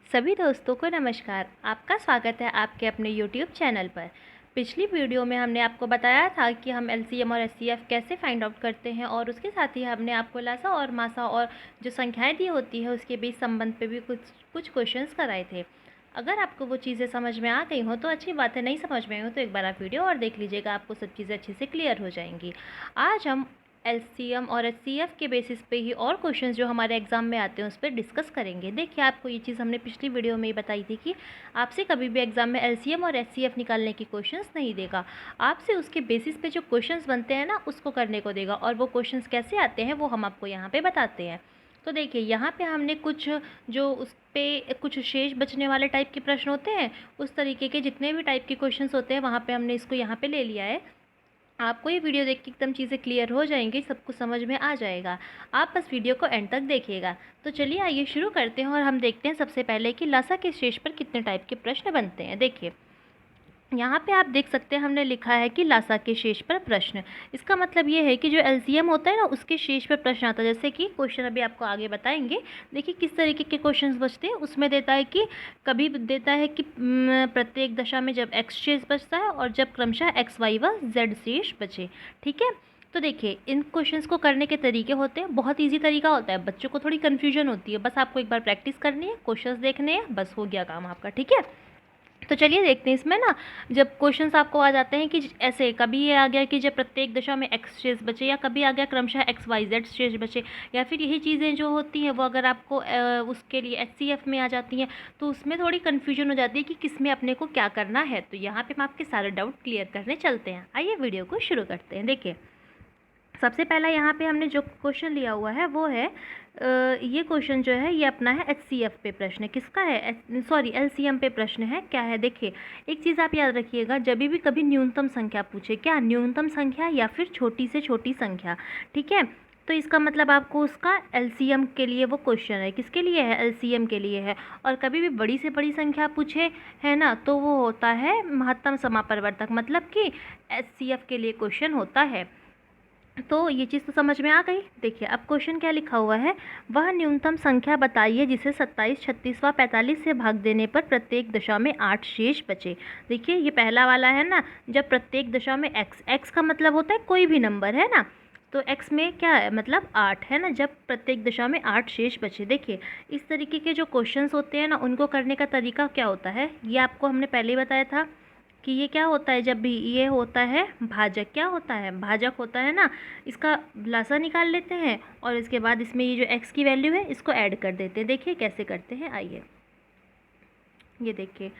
सभी दोस्तों को नमस्कार। आपका स्वागत है आपके अपने YouTube चैनल पर। पिछली वीडियो में हमने आपको बताया था कि हम LCM और HCF कैसे फाइंड आउट करते हैं और उसके साथ ही हमने आपको लासा और मासा और जो संख्याएं दी होती है उसके बीच संबंध पे भी कुछ क्वेश्चंस कराए थे। अगर आपको वो चीज़ें समझ में आ गई हो तो अच्छी बात है, नहीं समझ में आई हो तो एक बार आप वीडियो और देख लीजिएगा, आपको सब चीज़ें अच्छे से क्लियर हो जाएंगी। आज हम LCM और HCF के बेसिस पे ही और क्वेश्चंस जो हमारे एग्जाम में आते हैं उस पर डिस्कस करेंगे। देखिए, आपको ये चीज़ हमने पिछली वीडियो में ही बताई थी कि आपसे कभी भी एग्जाम में LCM और HCF निकालने की क्वेश्चंस नहीं देगा, आपसे उसके बेसिस पे जो क्वेश्चंस बनते हैं ना उसको करने को देगा। और वो क्वेश्चंस कैसे आते हैं वो हम आपको यहाँ पे बताते हैं। तो देखिए, यहाँ पे हमने कुछ जो उस पे कुछ शेष बचने वाले टाइप के प्रश्न होते हैं, उस तरीके के जितने भी टाइप के क्वेश्चंस होते हैं वहाँ पे हमने इसको यहाँ पे ले लिया है। आपको ये वीडियो देख के एकदम चीज़ें क्लियर हो जाएंगी, सब कुछ समझ में आ जाएगा। आप बस वीडियो को एंड तक देखिएगा। तो चलिए आइए शुरू करते हैं और हम देखते हैं सबसे पहले कि लासा के शेष पर कितने टाइप के प्रश्न बनते हैं। देखिए, यहाँ पे आप देख सकते हैं हमने लिखा है कि लासा के शेष पर प्रश्न। इसका मतलब ये है कि जो LCM होता है ना उसके शेष पर प्रश्न आता है। जैसे कि क्वेश्चन अभी आपको आगे बताएंगे। देखिए किस तरीके के क्वेश्चंस बचते हैं। उसमें देता है कि कभी देता है कि प्रत्येक दशा में जब x शेष बचता है और जब क्रमशः x y व z शेष बचे। ठीक है, तो देखिए इन क्वेश्चंस को करने के तरीके होते हैं, बहुत इजी तरीका होता है। बच्चों को थोड़ी कन्फ्यूजन होती है, बस आपको एक बार प्रैक्टिस करनी है, क्वेश्चंस देखने हैं, बस हो गया काम आपका। ठीक है, तो चलिए देखते हैं इसमें ना। जब क्वेश्चंस आपको आ जाते हैं कि ऐसे कभी ये आ गया कि जब प्रत्येक दशा में x शेष बचे, या कभी आ गया क्रमशः x y z शेष बचे, या फिर यही चीज़ें जो होती हैं वो अगर आपको उसके लिए HCF में आ जाती हैं तो उसमें थोड़ी कन्फ्यूजन हो जाती है कि किस में अपने को क्या करना है। तो यहाँ पे हम आपके सारे डाउट क्लियर करने चलते हैं। आइए वीडियो को शुरू करते हैं। देखिए, सबसे पहला यहाँ पे हमने जो क्वेश्चन लिया हुआ है वो है ये क्वेश्चन जो है ये अपना है HCF पे प्रश्न है। किसका है? सॉरी, LCM पे प्रश्न है। क्या है? देखिए, एक चीज़ आप याद रखिएगा, जब भी कभी न्यूनतम संख्या पूछे, क्या न्यूनतम संख्या या फिर छोटी से छोटी संख्या। ठीक है, तो इसका मतलब आपको उसका LCM के लिए वो क्वेश्चन है। किसके लिए है? LCM के लिए है। और कभी भी बड़ी से बड़ी संख्या पूछे है ना तो वो होता है महत्तम समापरिवर्तक, मतलब कि HCF के लिए क्वेश्चन होता है। तो ये चीज़ तो समझ में आ गई। देखिए अब क्वेश्चन क्या लिखा हुआ है, वह न्यूनतम संख्या बताइए जिसे 27, 36 व 45 से भाग देने पर प्रत्येक दशा में 8 शेष बचे। देखिए ये पहला वाला है ना, जब प्रत्येक दशा में x का मतलब होता है कोई भी नंबर है ना, तो x में क्या है मतलब 8 है ना, जब प्रत्येक दशा में 8 शेष बचे। देखिए इस तरीके के जो क्वेश्चंस होते हैं ना उनको करने का तरीका क्या होता है, ये आपको हमने पहले ही बताया था कि ये क्या होता है। जब भी ये होता है भाजक, क्या होता है? भाजक होता है ना, इसका लासा निकाल लेते हैं और इसके बाद इसमें ये जो x की वैल्यू है इसको ऐड कर देते हैं। देखिए कैसे करते हैं, आइए ये देखिए।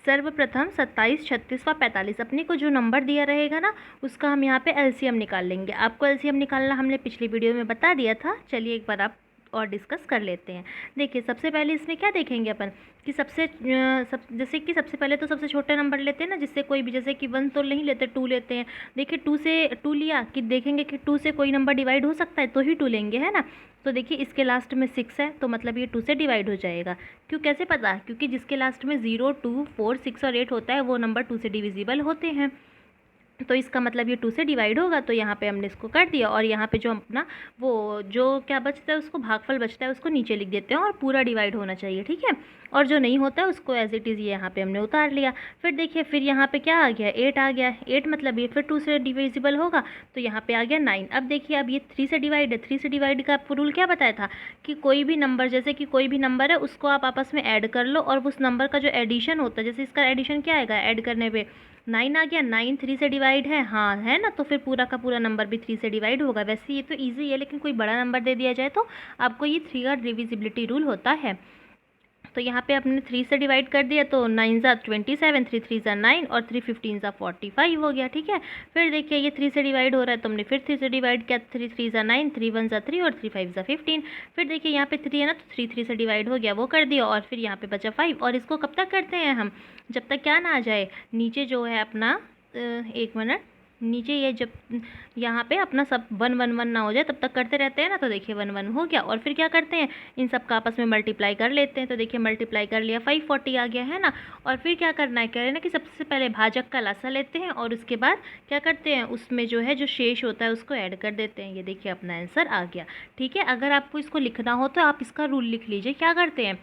सर्वप्रथम 27, 36 व 45 अपने को जो नंबर दिया रहेगा ना उसका हम यहाँ पे LCM निकाल लेंगे। आपको LCM निकालना हमने पिछली वीडियो में बता दिया था। चलिए एक बार आप और डिस्कस कर लेते हैं। देखिए सबसे पहले इसमें क्या देखेंगे अपन कि जैसे कि सबसे पहले तो सबसे छोटे नंबर लेते हैं ना, जिससे कोई भी, जैसे कि 1 तो नहीं लेते, 2 लेते हैं। देखिए 2 से 2 लिया कि देखेंगे कि 2 से कोई नंबर डिवाइड हो सकता है तो ही 2 लेंगे, है ना। तो देखिए इसके लास्ट में 6 है तो मतलब ये 2 से डिवाइड हो जाएगा। क्यों, कैसे पता? क्योंकि जिसके लास्ट में 0, 2, 4, 6 और 8 होता है वो नंबर 2 से डिविजिबल होते हैं। तो इसका मतलब ये 2 से डिवाइड होगा, तो यहाँ पे हमने इसको कर दिया। और यहाँ पे जो अपना वो जो क्या बचता है उसको भागफल बचता है उसको नीचे लिख देते हैं और पूरा डिवाइड होना चाहिए। ठीक है, और जो नहीं होता है उसको एज इट इज़ ये यहाँ पे हमने उतार लिया। फिर देखिए फिर यहाँ पे क्या आ गया, 8 आ गया। 8 मतलब ये फिर 2 से डिविजिबल होगा तो यहाँ पे आ गया 9। अब देखिए अब ये 3 से डिवाइड है। 3 से डिवाइड का आपको रूल क्या बताया था कि कोई भी नंबर, जैसे कि कोई भी नंबर है उसको आप आपस में ऐड कर लो और उस नंबर का जो एडिशन होता है, जैसे इसका एडिशन क्या आएगा, ऐड करने पे 9 आ गया। 9 3 से डिवाइड है, हाँ है ना, तो फिर पूरा का पूरा नंबर भी 3 से डिवाइड होगा। वैसे ये तो इजी है, लेकिन कोई बड़ा नंबर दे दिया जाए तो आपको ये 3 का डिविजिबिलिटी रूल होता है। तो यहाँ पे आपने 3 से डिवाइड कर दिया तो 9 ज़ा 27, 3 3 ज़ा 9 और 3 15 ज़ा 45 हो गया। ठीक है, फिर देखिए ये 3 से डिवाइड हो रहा है तो हमने फिर 3 से डिवाइड किया। 3 3 ज़ा 9, 3 1 ज़ा 3 और 3 5 ज़ा 15। फिर देखिए यहाँ पे 3 है ना तो 3 3 से डिवाइड हो गया, वो कर दिया। और फिर यहाँ पे बचा 5 और इसको कब तक करते हैं हम, जब तक क्या ना आ जाए नीचे जो है अपना एक मिनट, नीचे ये जब यहाँ पे अपना सब 1 1 1 ना हो जाए तब तक करते रहते हैं ना। तो देखिए 1 1 हो गया और फिर क्या करते हैं, इन सब का आपस में मल्टीप्लाई कर लेते हैं। तो देखिए मल्टीप्लाई कर लिया, 540 आ गया, है ना। और फिर क्या करना है, कह रहे हैं ना कि सबसे पहले भाजक का लासा लेते हैं और उसके बाद क्या करते हैं, उसमें जो है जो शेष होता है उसको ऐड कर देते हैं। ये देखिए अपना आंसर आ गया। ठीक है, अगर आपको इसको लिखना हो तो आप इसका रूल लिख लीजिए। क्या करते हैं,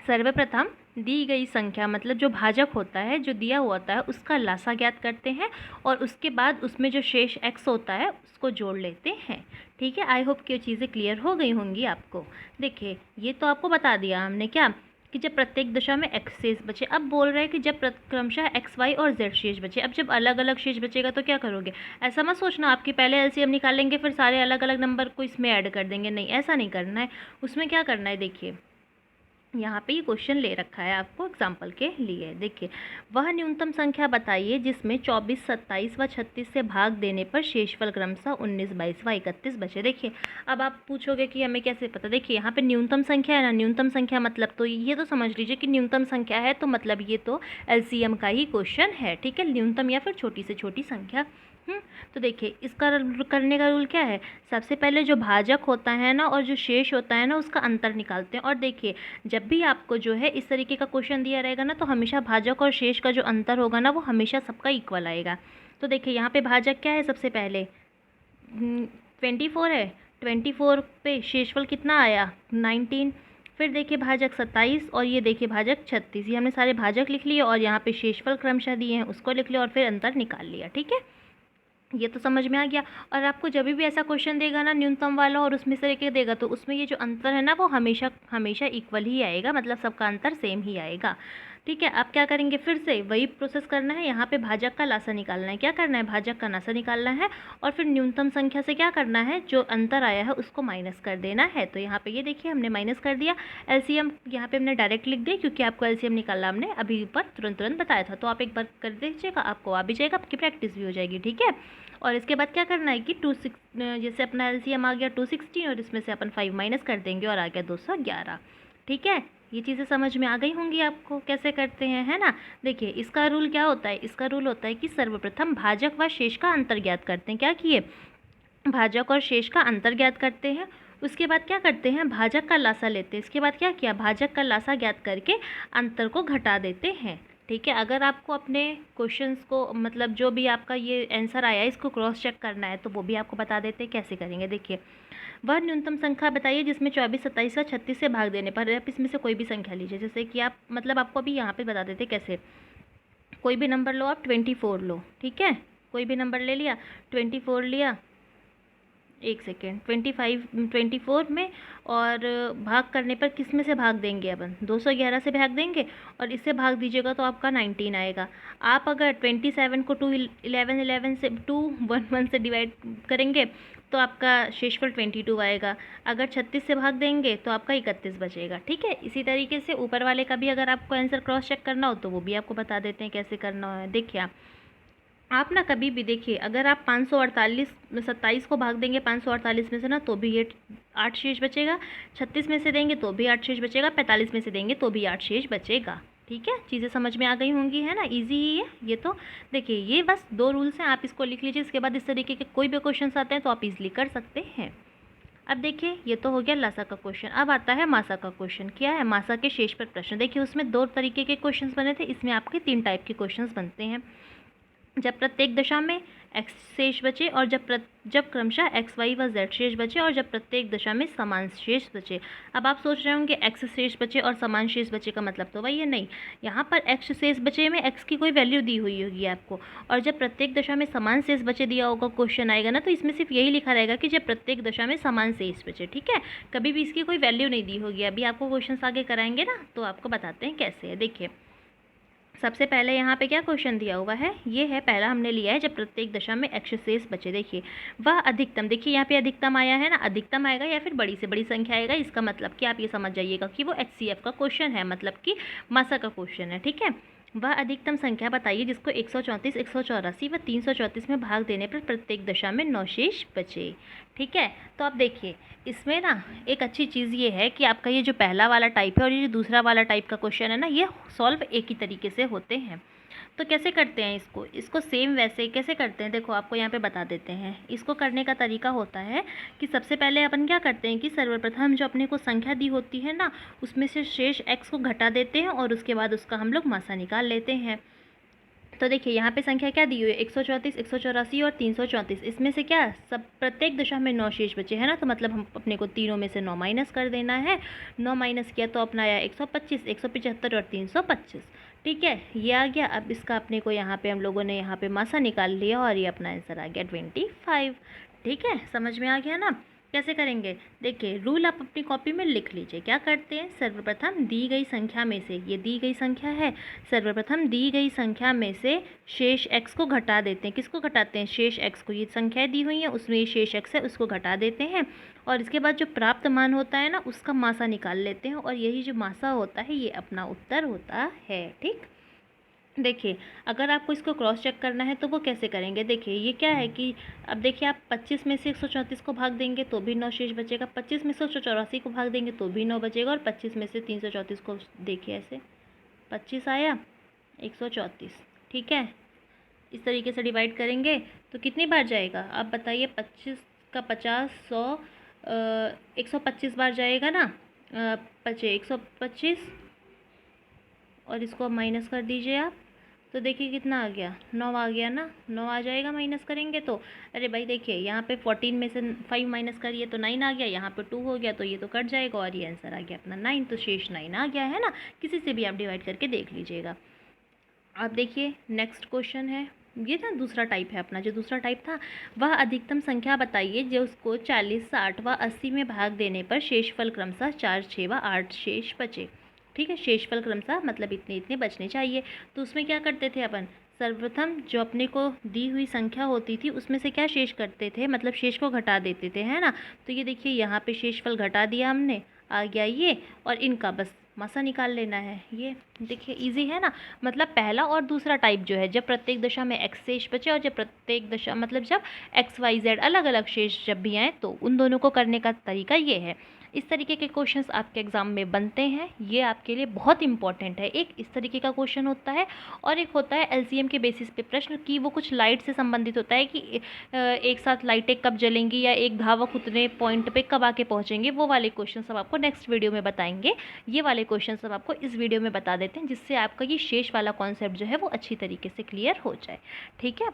सर्वप्रथम दी गई संख्या मतलब जो भाजक होता है, जो दिया हुआ होता है, उसका लासा ज्ञात करते हैं और उसके बाद उसमें जो शेष x होता है उसको जोड़ लेते हैं। ठीक है, आई होप कि ये चीज़ें क्लियर हो गई होंगी आपको। देखिए, ये तो आपको बता दिया हमने क्या कि जब प्रत्येक दशा में x शेष बचे। अब बोल रहे हैं कि जब क्रमशः x, y और z शेष बचे। अब जब अलग अलग शेष बचेगा तो क्या करोगे? ऐसा मत सोचना आपकी पहले एलसीएम निकालेंगे फिर सारे अलग अलग नंबर को इसमें ऐड कर देंगे, नहीं, ऐसा नहीं करना है। उसमें क्या करना है, देखिए यहाँ पे ये क्वेश्चन ले रखा है आपको एग्जाम्पल के लिए। देखिए, वह न्यूनतम संख्या बताइए जिसमें 24, 27 व 36 से भाग देने पर शेषफल क्रमशः 19, 22 व 31 बचे। देखिए, अब आप पूछोगे कि हमें कैसे पता। देखिए, यहाँ पे न्यूनतम संख्या है ना, न्यूनतम संख्या मतलब तो ये तो समझ लीजिए कि न्यूनतम संख्या है, तो मतलब ये तो एलसीएम का ही क्वेश्चन है। ठीक है, न्यूनतम या फिर छोटी से छोटी संख्या। तो देखिए, इसका करने का रूल क्या है, सबसे पहले जो भाजक होता है ना और जो शेष होता है ना उसका अंतर निकालते हैं। और देखिए, जब भी आपको जो है इस तरीके का क्वेश्चन दिया रहेगा ना तो हमेशा भाजक और शेष का जो अंतर होगा ना वो हमेशा सबका इक्वल आएगा। तो देखिए, यहाँ पे भाजक क्या है, सबसे पहले 24 है, 24 पे शेषफल कितना आया 19। फिर देखिए भाजक 27 और ये देखिए भाजक 36। ये हमने सारे भाजक लिख लिए और यहाँ पे शेषफल क्रमशः दिए हैं उसको लिख लिया और फिर अंतर निकाल लिया। ठीक है, ये तो समझ में आ गया। और आपको जब भी ऐसा क्वेश्चन देगा ना न्यूनतम वाला और उसमें से लेके देगा तो उसमें ये जो अंतर है ना वो हमेशा हमेशा इक्वल ही आएगा, मतलब सबका अंतर सेम ही आएगा। ठीक है, आप क्या करेंगे, फिर से वही प्रोसेस करना है। यहाँ पे भाजक का लासा निकालना है। क्या करना है, भाजक का लासा निकालना है और फिर न्यूनतम संख्या से क्या करना है, जो अंतर आया है उसको माइनस कर देना है। तो यहाँ पे ये देखिए हमने माइनस कर दिया। एलसीएम यहाँ पे हमने डायरेक्ट लिख दिया क्योंकि आपको एलसीएम निकालना हमने अभी ऊपर तुरंत बताया था। तो आप एक बार कर दीजिएगा, आपको आ भी जाएगा, आपकी प्रैक्टिस भी हो जाएगी। ठीक है, और इसके बाद क्या करना है कि 26 जैसे अपना एलसीएम आ गया 216 और इसमें से अपन 5 माइनस कर देंगे और आ गया 211। ठीक है, ये चीज़ें समझ में आ गई होंगी आपको कैसे करते हैं, है ना। देखिए, इसका रूल क्या होता है, इसका रूल होता है कि सर्वप्रथम भाजक व शेष का अंतर ज्ञात करते हैं। क्या किए, भाजक और शेष का अंतर ज्ञात करते हैं। उसके बाद क्या करते हैं, भाजक का लासा लेते हैं। इसके बाद क्या किया, भाजक का लासा ज्ञात करके अंतर को घटा देते हैं। ठीक है, अगर आपको अपने क्वेश्चंस को मतलब जो भी आपका ये आंसर आया है इसको क्रॉस चेक करना है तो वो भी आपको बता देते हैं कैसे करेंगे। देखिए, वह न्यूनतम संख्या बताइए जिसमें 24, 27 व 36 से भाग देने पर, आप इसमें से कोई भी संख्या लीजिए। जैसे कि आप मतलब आपको अभी यहाँ पे बता देते हैं कैसे, कोई भी नंबर लो, आप 24 लो। ठीक है, कोई भी नंबर ले लिया, 24 लिया, एक सेकेंड, 24 में और भाग करने पर किस में से भाग देंगे, अपन 211 से भाग देंगे और इससे भाग दीजिएगा तो आपका 19 आएगा। आप अगर 27 को 11 से 211 से डिवाइड करेंगे तो आपका शेषफल 22 आएगा। अगर 36 से भाग देंगे तो आपका 31 बचेगा। ठीक है, इसी तरीके से ऊपर वाले का भी अगर आपको आंसर क्रॉस चेक करना हो तो वो भी आपको बता देते हैं कैसे करना है। देखिए, आप ना कभी भी देखिए, अगर आप 548 में 27 को भाग देंगे 548 में से ना तो भी ये 8 शेष बचेगा। 36 में से देंगे तो भी 8 शेष बचेगा। 45 में से देंगे तो भी 8 शेष बचेगा। ठीक है, चीज़ें समझ में आ गई होंगी, है ना, इजी ही है ये तो। देखिए, ये बस 2 रूल्स हैं, आप इसको लिख लीजिए। इसके बाद इस तरीके के कोई भी क्वेश्चन आते हैं तो आप इजीली कर सकते हैं। अब देखिए, ये तो हो गया लासा का क्वेश्चन। अब आता है मासा का क्वेश्चन। क्या है, मासा के शेष पर प्रश्न। देखिए, उसमें 2 तरीके के क्वेश्चंस बने थे, इसमें आपके 3 टाइप के क्वेश्चंस बनते हैं। जब प्रत्येक दशा में x शेष बचे और जब क्रमशः x, y व z शेष बचे और जब प्रत्येक दशा में समान शेष बचे। अब आप सोच रहे होंगे x शेष बचे और समान शेष बचे का मतलब तो वही है, नहीं। यहाँ पर x शेष बचे में x की कोई वैल्यू दी हुई होगी आपको, और जब प्रत्येक दशा में समान शेष बचे दिया होगा क्वेश्चन आएगा ना तो इसमें सिर्फ यही लिखा रहेगा कि जब प्रत्येक दशा में समान शेष बचे। ठीक है, कभी भी इसकी कोई वैल्यू नहीं दी होगी। अभी आपको क्वेश्चन आगे कराएंगे ना तो आपको बताते हैं कैसे है। देखिए, सबसे पहले यहाँ पे क्या क्वेश्चन दिया हुआ है, ये है पहला हमने लिया है, जब प्रत्येक दशा में x शेष बचे। देखिए, वह अधिकतम, देखिए यहाँ पे अधिकतम आया है ना, अधिकतम आएगा या फिर बड़ी से बड़ी संख्या आएगा। इसका मतलब कि आप ये समझ जाइएगा कि वो HCF का क्वेश्चन है, मतलब कि मासा का क्वेश्चन है। ठीक है, वह अधिकतम संख्या बताइए जिसको 134, 184 व 334 में भाग देने पर प्रत्येक दशा में 9 शेष बचे। ठीक है, तो आप देखिए इसमें ना एक अच्छी चीज़ ये है कि आपका ये जो पहला वाला टाइप है और ये जो दूसरा वाला टाइप का क्वेश्चन है ना, ये सॉल्व एक ही तरीके से होते हैं। तो कैसे करते हैं इसको सेम वैसे कैसे करते हैं, देखो आपको यहाँ पे बता देते हैं। इसको करने का तरीका होता है कि सबसे पहले अपन क्या करते हैं कि सर्वप्रथम जो अपने को संख्या दी होती है ना उसमें से शेष x को घटा देते हैं और उसके बाद उसका हम लोग मासा निकाल लेते हैं। तो देखिए यहाँ पे संख्या क्या दी हुई है, 134, 184 और 334। इसमें से क्या सब प्रत्येक दशा में 9 शेष बचे हैं ना, तो मतलब हम अपने को तीनों में से 9 माइनस कर देना है। 9 माइनस किया तो अपना आया 125, 175 और 325। ठीक है, ये आ गया। अब इसका अपने को यहाँ पे हम लोगों ने यहाँ पे मासा निकाल लिया और ये अपना आंसर आ गया 25। ठीक है, समझ में आ गया ना। कैसे करेंगे, देखिए रूल आप अपनी कॉपी में लिख लीजिए। क्या करते हैं, सर्वप्रथम दी गई संख्या में से, ये दी गई संख्या है, सर्वप्रथम दी गई संख्या में से शेष x को घटा देते हैं। किसको घटाते हैं, शेष x को। ये संख्याएं दी हुई हैं उसमें ये शेष x है उसको घटा देते हैं और इसके बाद जो प्राप्त मान होता है ना उसका मासा निकाल लेते हैं और यही जो मासा होता है ये अपना उत्तर होता है। ठीक, देखिए अगर आपको इसको क्रॉस चेक करना है तो वो कैसे करेंगे, देखिए ये क्या है कि अब देखिए आप 25 में से 134 को भाग देंगे तो भी 9 शेष बचेगा, 25 में से 184 को भाग देंगे तो भी 9 बचेगा और 25 में से 334 को देखिए ऐसे 25 आया 134। ठीक है, इस तरीके से डिवाइड करेंगे तो कितनी बार जाएगा आप बताइए, 25 का 50 100 125 बार जाएगा ना, 125 और इसको अब माइनस कर दीजिए आप, तो देखिए कितना आ गया, 9 आ गया ना, 9 आ जाएगा माइनस करेंगे तो। अरे भाई देखिए यहाँ पे 14 में से 5 माइनस करिए तो 9 आ गया, यहाँ पे 2 हो गया तो ये तो कट जाएगा और ये आंसर आ गया अपना 9, तो शेष 9 आ गया है ना। किसी से भी आप डिवाइड करके देख लीजिएगा। अब देखिए नेक्स्ट क्वेश्चन है, ये था दूसरा टाइप है अपना। जो दूसरा टाइप था, वह अधिकतम संख्या बताइए जो उसको 40, 60 व 80 में भाग देने पर शेषफल क्रमशः 4, 6 व 8 शेष बचे। ठीक है, शेषफल क्रमशः मतलब इतने इतने बचने चाहिए। तो उसमें क्या करते थे अपन, सर्वप्रथम जो अपने को दी हुई संख्या होती थी उसमें से क्या शेष करते थे, मतलब शेष को घटा देते थे, है ना। तो ये देखिए यहाँ पे शेषफल घटा दिया हमने, आ गया ये, और इनका बस मासा निकाल लेना है। ये देखिए इजी है ना। मतलब पहला और दूसरा टाइप जो है, जब प्रत्येक दशा में x शेष बचे और जब प्रत्येक दशा मतलब जब x y z अलग अलग शेष जब भी आए तो उन दोनों को करने का तरीका ये है। इस तरीके के क्वेश्चंस आपके एग्ज़ाम में बनते हैं, ये आपके लिए बहुत इंपॉर्टेंट है। एक इस तरीके का क्वेश्चन होता है और एक होता है एलसीएम के बेसिस पे प्रश्न की, वो कुछ लाइट से संबंधित होता है कि एक साथ लाइटें कब जलेंगी या एक धावक उतने पॉइंट पे कब आके पहुंचेंगे। वो वाले क्वेश्चन सब आपको नेक्स्ट वीडियो में बताएंगे। ये वाले क्वेश्चन सब आपको इस वीडियो में बता देते हैं जिससे आपका ये शेष वाला कॉन्सेप्ट जो है वो अच्छी तरीके से क्लियर हो जाए। ठीक है,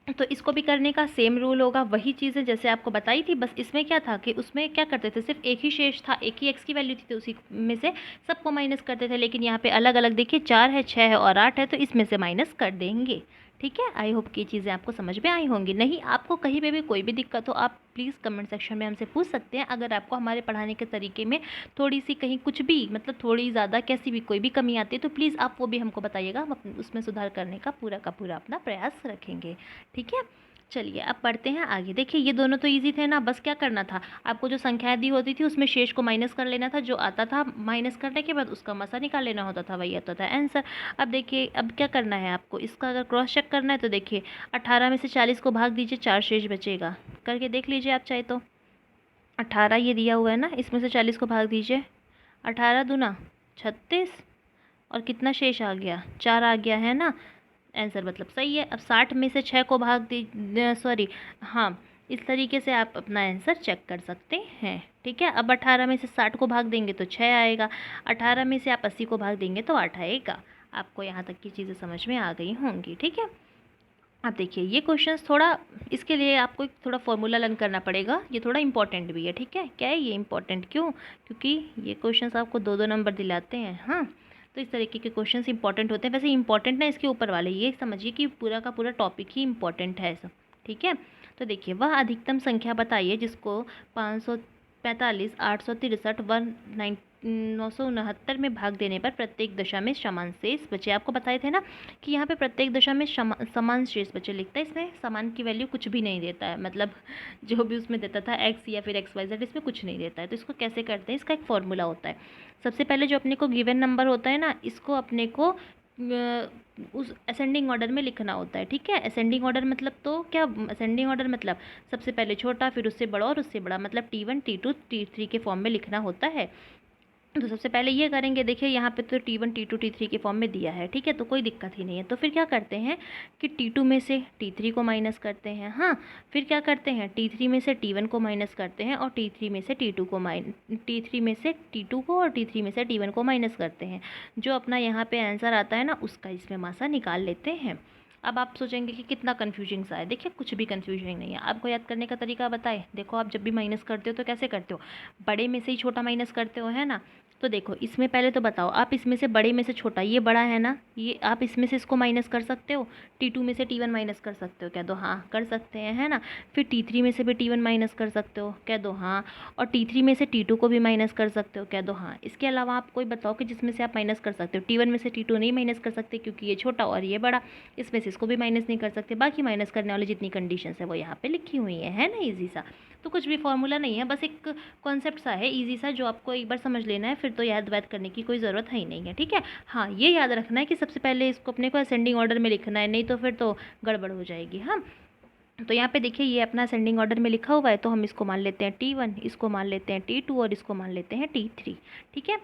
तो इसको भी करने का सेम रूल होगा, वही चीज़ें जैसे आपको बताई थी। बस इसमें क्या था कि उसमें क्या करते थे, सिर्फ एक ही शेष था, एक ही एक्स की वैल्यू थी तो उसी में से सबको माइनस करते थे। लेकिन यहाँ पे अलग अलग देखिए 4 है, 6 है और 8 है, तो इसमें से माइनस कर देंगे। ठीक है, आई होप कि चीज़ें आपको समझ में आई होंगी। नहीं आपको कहीं पे भी कोई भी दिक्कत हो आप प्लीज़ कमेंट सेक्शन में हमसे पूछ सकते हैं। अगर आपको हमारे पढ़ाने के तरीके में थोड़ी सी कहीं कुछ भी मतलब थोड़ी ज़्यादा कैसी भी कोई भी कमी आती है तो प्लीज़ आप वो भी हमको बताइएगा, हम उसमें सुधार करने का पूरा अपना प्रयास रखेंगे। ठीक है, चलिए अब पढ़ते हैं आगे। देखिए ये दोनों तो इजी थे ना, बस क्या करना था आपको, जो संख्याएं दी होती थी उसमें शेष को माइनस कर लेना था, जो आता था माइनस करने के बाद उसका मसा निकाल लेना होता था, वही आता था आंसर। अब देखिए अब क्या करना है आपको, इसका अगर क्रॉस चेक करना है तो देखिए 18 में से 40 को भाग दीजिए, 4 शेष बचेगा, करके देख लीजिए आप चाहे तो। 18 ये दिया हुआ है ना, इसमें से 40 को भाग दीजिए, 18 दूना 36 और कितना शेष आ गया, 4 आ गया है ना, आंसर मतलब सही है। अब 60 में से 6 को भाग दी, सॉरी हाँ, इस तरीके से आप अपना आंसर चेक कर सकते हैं। ठीक है, अब 18 में से 60 को भाग देंगे तो 6 आएगा, 18 में से आप 80 को भाग देंगे तो 8 आएगा। आपको यहाँ तक की चीज़ें समझ में आ गई होंगी। ठीक है, अब देखिए ये क्वेश्चंस थोड़ा, इसके लिए आपको एक थोड़ा फॉर्मूला लर्न करना पड़ेगा, ये थोड़ा इंपॉर्टेंट भी है। ठीक है, क्या है ये इंपॉर्टेंट क्यों, क्योंकि ये क्वेश्चंस आपको 2-2 नंबर दिलाते हैं। हाँ, तो इस तरीके के क्वेश्चंस इंपॉर्टेंट होते हैं। वैसे इंपॉर्टेंट ना इसके ऊपर वाले, ये समझिए कि पूरा का पूरा टॉपिक ही इंपॉर्टेंट है सब। ठीक है, तो देखिए वह अधिकतम संख्या बताइए जिसको 545, 863 व 969 में भाग देने पर प्रत्येक दशा में समान शेष बचे। आपको बताए थे ना कि यहाँ पे प्रत्येक दशा में समान शेष बचे लिखता है, इसमें समान की वैल्यू कुछ भी नहीं देता है, मतलब जो भी उसमें देता था एक्स या फिर एक्स वाई जेड, इसमें कुछ नहीं देता है। तो इसको कैसे करते हैं, इसका एक फॉर्मूला होता है। सबसे पहले जो अपने को गिवन नंबर होता है ना, इसको अपने को उस असेंडिंग ऑर्डर में लिखना होता है। ठीक है, असेंडिंग ऑर्डर मतलब तो क्या, असेंडिंग ऑर्डर मतलब सबसे पहले छोटा फिर उससे बड़ा और उससे बड़ा, मतलब T1 T2 T3 के फॉर्म में लिखना होता है। तो सबसे पहले ये करेंगे, देखिए यहाँ पे तो T1 T2 T3 के फॉर्म में दिया है, ठीक है, तो कोई दिक्कत ही नहीं है। तो फिर क्या करते हैं कि T2 में से T3 को माइनस करते हैं, हाँ। फिर क्या करते हैं, T3 में से T1 को माइनस करते हैं और T3 में से T2 को T3 में से T2 को और T3 में से T1 को माइनस करते हैं। जो अपना यहाँ पे आंसर आता है ना, उसका इसमें मासा निकाल लेते हैं। अब आप सोचेंगे कि कितना कन्फ्यूजिंग सा है, देखिए कुछ भी कन्फ्यूजिंग नहीं है। आपको याद करने का तरीका बताए, देखो आप जब भी माइनस करते हो तो कैसे करते हो, बड़े में से ही छोटा माइनस करते हो, है ना। तो देखो इसमें पहले तो बताओ, आप इसमें से बड़े में से छोटा, ये बड़ा है ना, ये आप इसमें से इसको माइनस कर सकते हो, T2 में से T1 माइनस कर सकते हो, कह दो हाँ कर सकते हैं, है ना। फिर T3 में से भी T1 माइनस कर सकते हो, कह दो हाँ। और T3 में से T2 को भी माइनस कर सकते हो, कह दो हाँ। इसके अलावा आप कोई बताओ कि जिसमें से आप माइनस कर सकते हो। T1 में से T2 नहीं माइनस कर सकते क्योंकि ये छोटा और ये बड़ा, इसमें से इसको भी माइनस नहीं कर सकते। बाकी माइनस करने वाली जितनी कंडीशंस है वो यहाँ पे लिखी हुई है ना, ईजी सा। तो कुछ भी फॉर्मूला नहीं है, बस एक कॉन्सेप्ट सा है ईजी सा, जो आपको एक बार समझ लेना है, फिर तो याद वाद करने की कोई ज़रूरत है ही नहीं है, ठीक है। हाँ, ये याद रखना है कि सबसे पहले इसको अपने को असेंडिंग ऑर्डर में लिखना है, नहीं तो फिर तो गड़बड़ हो जाएगी। हाँ, तो यहाँ पे देखिए ये अपना असेंडिंग ऑर्डर में लिखा हुआ है, तो हम इसको मान लेते हैं T1, इसको मान लेते हैं T2 और इसको मान लेते हैं T3, ठीक है।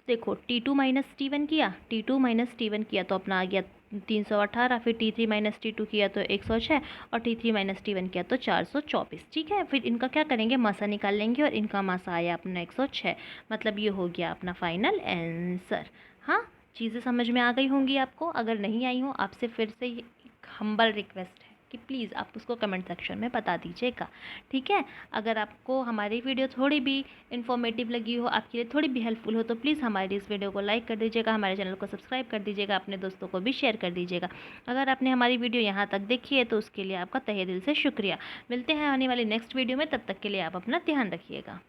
देखो T2 माइनस T1 किया, T2 माइनस T1 किया तो अपना आ गया 318। फिर T3 माइनस T2 किया तो 106 और T3 माइनस T1 किया तो 424, ठीक है। फिर इनका क्या करेंगे, मासा निकाल लेंगे और इनका मासा आया अपना 106, मतलब ये हो गया अपना फाइनल आंसर। हाँ, चीज़ें समझ में आ गई होंगी आपको। अगर नहीं आई हो, आपसे फिर से एक हम्बल रिक्वेस्ट है कि प्लीज़ आप उसको कमेंट सेक्शन में बता दीजिएगा, ठीक है। अगर आपको हमारी वीडियो थोड़ी भी इन्फॉर्मेटिव लगी हो, आपके लिए थोड़ी भी हेल्पफुल हो, तो प्लीज़ हमारी इस वीडियो को लाइक कर दीजिएगा, हमारे चैनल को सब्सक्राइब कर दीजिएगा, अपने दोस्तों को भी शेयर कर दीजिएगा। अगर आपने हमारी वीडियो यहाँ तक देखी है तो उसके लिए आपका तहे दिल से शुक्रिया। मिलते हैं आने वाली नेक्स्ट वीडियो में, तब तक के लिए आप अपना ध्यान रखिएगा।